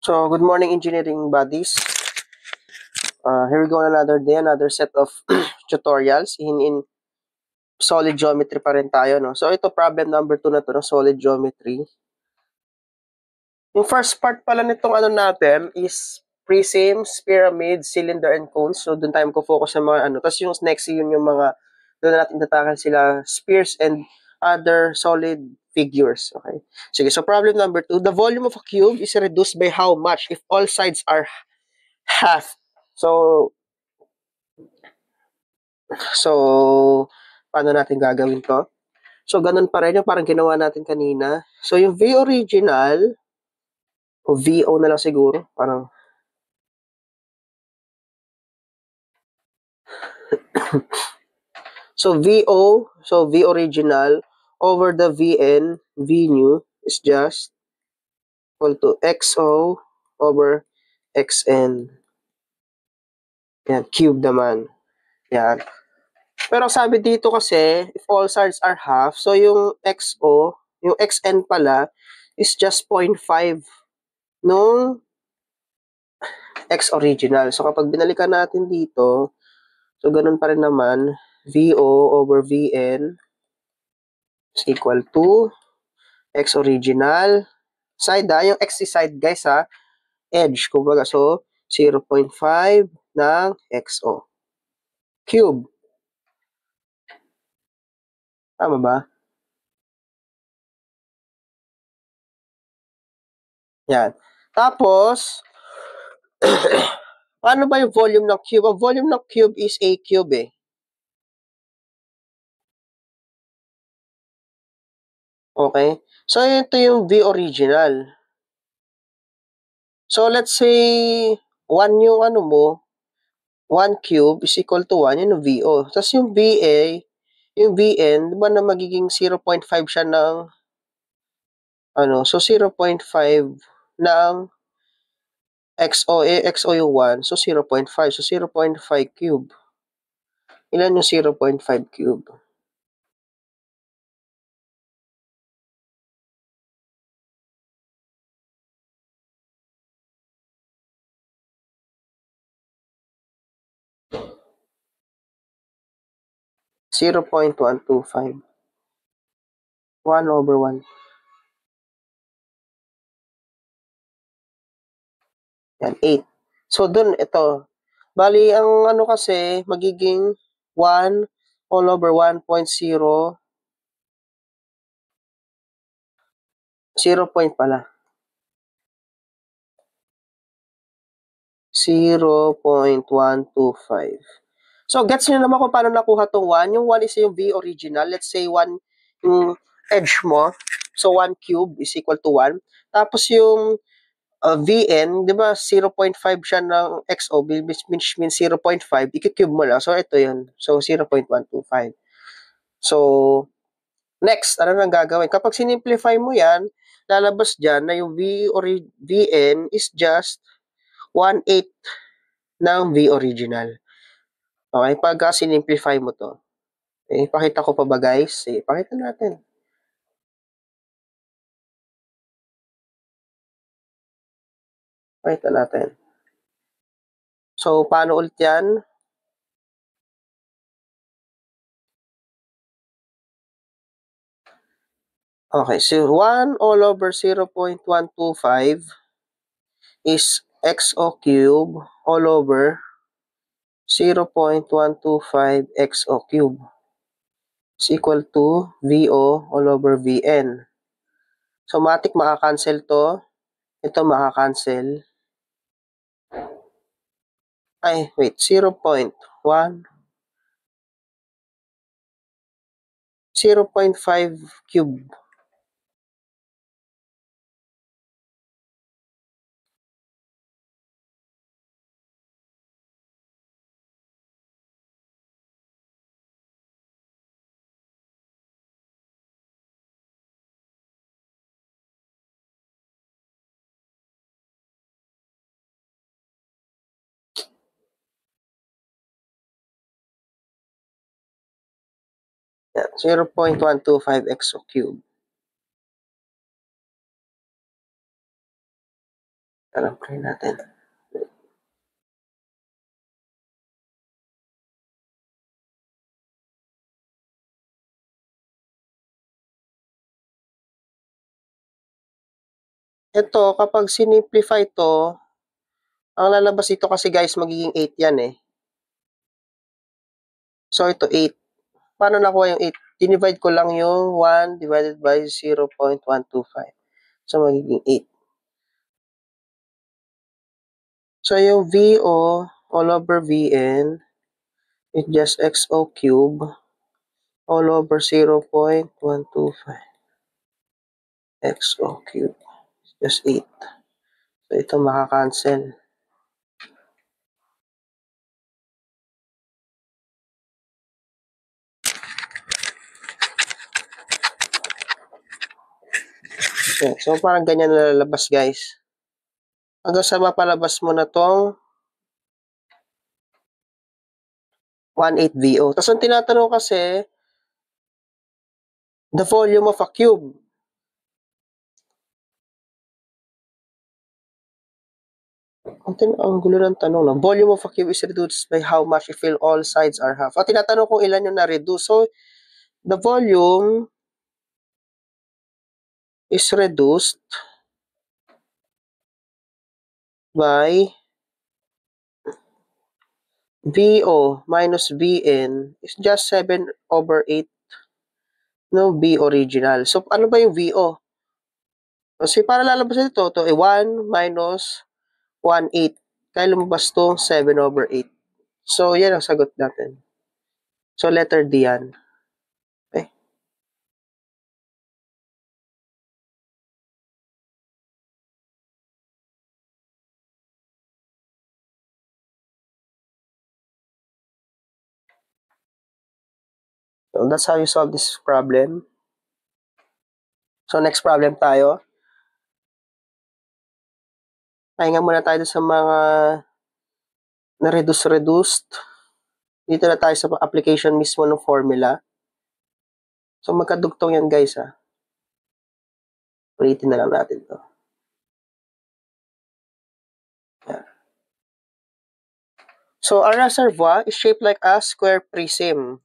So, good morning, engineering buddies. Here we go on another day, another set of tutorials in solid geometry pa rin tayo, no? So, ito problem number 2 na to ng solid geometry. Yung first part pala nitong ano natin is prisms, pyramids, cylinder, and cones. So, dun tayo mag-focus sa mga ano. Tapos yung next yun yung mga, doon natin tatakan sila, spheres and other solid figures. Okay. Sige, so problem number 2. The volume of a cube is reduced by how much if all sides are half? So, paano natin gagawin to? So, ganun pa rin yung parang ginawa natin kanina. So, yung V original, o VO na lang siguro, parang, so V original, over the VN, V new, is just equal to XO over XN. Yan, cube naman. Yan. Pero sabi dito kasi, if all sides are half, so yung XO, yung XN pala, is just 0.5 nung X original. So, kapag binalikan natin dito, so, ganun pa rin naman, VO over VN is equal to X original. Side yung X side guys edge, kumbaga. So, 0.5 ng XO. Cube. Tama ba? Yan. Tapos, paano ba yung volume ng cube? Ang volume ng cube is A cube eh. Okay? So, ito yung V original. So, let's say, 1 yung ano mo, 1 cube is equal to 1, yun yung VO. Tapos yung VA, yung VN, di ba na magiging 0.5 siya ng, so 0.5 ng XO, XO yung 1, so 0.5. So 0.5 cube. Ilan yung 0.5 cube? Zero 0.125. 1 over 1. Yan, 8. So, dun, ito. Bali, ang ano kasi, magiging 1 all over 1.0, 0 point pala. 0.125. So, gets nyo naman kung paano nakuha tong 1. Yung 1 is yung V original. Let's say 1 yung edge mo. So, 1 cube is equal to 1. Tapos yung Vn, di ba, 0.5 siya ng XO, which means 0.5. I-cube mo lang. So, ito yun. So, 0.125. So, next, ano nang gagawin? Kapag sinimplify mo yan, lalabas dyan na yung Vn is just 1/8 ng V original. Okay, pagka sinimplify mo to. Okay, ipakita ko pa ba guys? Ipakita natin. Ipakita natin. So, paano ulit yan? Okay, so 1 all over 0.125 is XO cube all over 0.125 XO cube is equal to VO all over VN. So, matik makakancel to. Ito makakancel. Ay, wait, 0.1, 0.5 cube. Yan, 0.125 XO cube. Parang try natin. Ito, kapag sinimplify to, ang lalabas ito kasi guys, magiging 8 yan eh. So, ito 8. Paano nakuha yung 8? Dinivide ko lang yung 1 divided by 0.125. So, magiging 8. So, yung VO all over VN is just XO cube all over 0.125. XO cube is just 8. So, ito makakancel. Okay. So, parang ganyan na lalabas, guys. Hanggang sa mapalabas mo na tong 1.8 VO. Tapos, ang tinatanong kasi, the volume of a cube. Ang gulo ng tanong, no? Volume of a cube is reduced by how much if all sides are half. At tinatanong kung ilan yung na-reduce. So, the volume is reduced by VO minus VN is just 7 over 8 no B original. So, ano ba yung VO? Kasi para lalabas ito, to 1 minus 1/8. Kaya lumabas to 7 over 8. So, yan ang sagot natin. So, letter D yan. Okay. So, that's how you solve this problem. So, next problem tayo. Pahinga muna tayo sa mga na-reduced. Dito na tayo sa application mismo ng formula. So, magkadugtong yan guys ha. Ulitin na lang natin to. Yan. So, our reservoir is shaped like a square prism.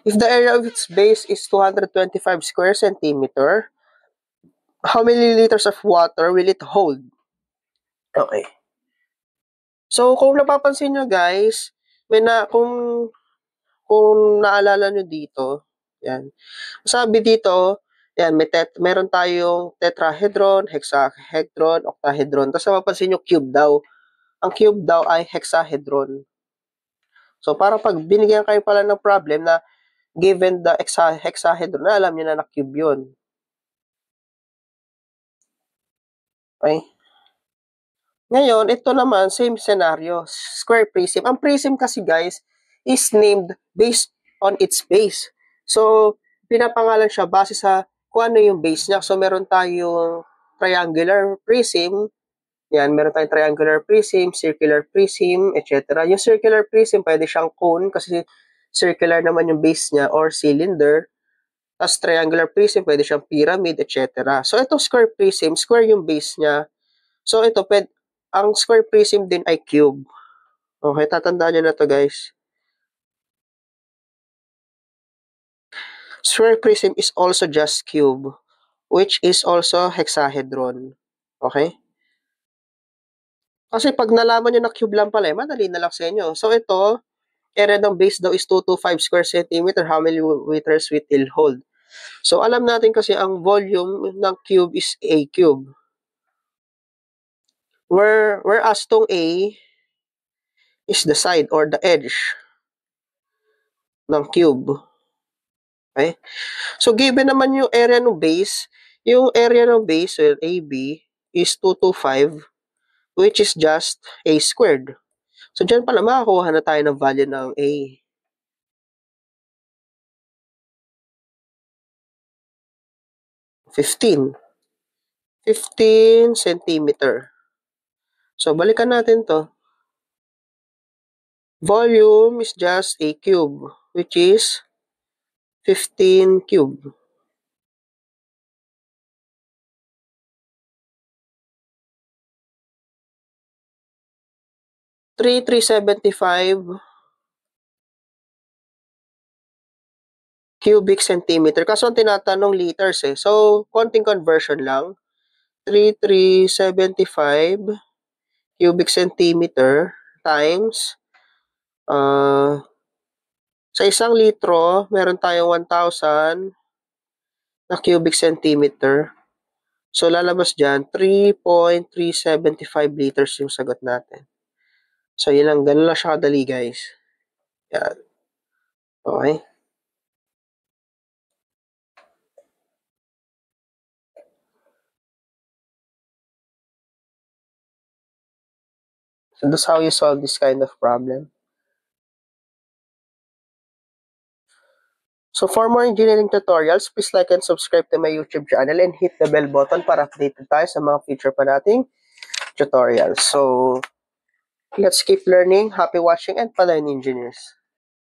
If the area of its base is 225 square centimeter, how many liters of water will it hold? Okay. So, kung napapansin nyo guys, kung naalala nyo dito, yan. Sabi dito, yan, meron tayong tetrahedron, hexahedron, octahedron. Tapos napapansin nyo, cube daw. Ang cube daw ay hexahedron. So, para pag binigyan kayo pala ng problem na given the hexahedron, na alam nyo na na-cube yun. Okay? Ngayon, ito naman, same scenario, square prism. Ang prism kasi guys, is named based on its base. So, pinapangalan siya base sa kung ano yung base niya. So, meron tayong triangular prism. Yan, meron tayong triangular prism, circular prism, etc. Yung circular prism, pwede siyang cone kasi circular naman yung base niya or cylinder. Tapos triangular prism, pwede siyang pyramid, etc. So, itong square prism, square yung base niya. So, ito, ang square prism din ay cube. Okay, tatandaan nyo na to guys. Square prism is also just cube, which is also hexahedron. Okay? Kasi pag nalaman nyo na cube lang pala, madali na lang sa inyo. So, ito, area ng base daw is 225 square centimeter. How many meters will it hold? So, alam natin kasi ang volume ng cube is A cube. Whereas tong A is the side or the edge ng cube. Okay? So, given naman yung area ng base, yung area ng base, well, AB, is 225, which is just A squared. So, dyan pala makakuha na tayo ng value ng A. 15 centimeter. So, balikan natin to. Volume is just A cube, which is 15 cube. 3,375 cubic centimeter. Kaso ang tinatanong liters eh. So, konting conversion lang. 3,375 cubic centimeter times sa isang litro, meron tayong 1,000 na cubic centimeter. So, lalabas dyan, 3.375 liters yung sagot natin. So, yun lang. Ganun lang siya kadali, guys. Yan. Okay. So, that's how you solve this kind of problem. So, for more engineering tutorials, please like and subscribe to my YouTube channel and hit the bell button para updated tayo sa mga future pa nating tutorials. So, let's keep learning. Happy watching and palain engineers.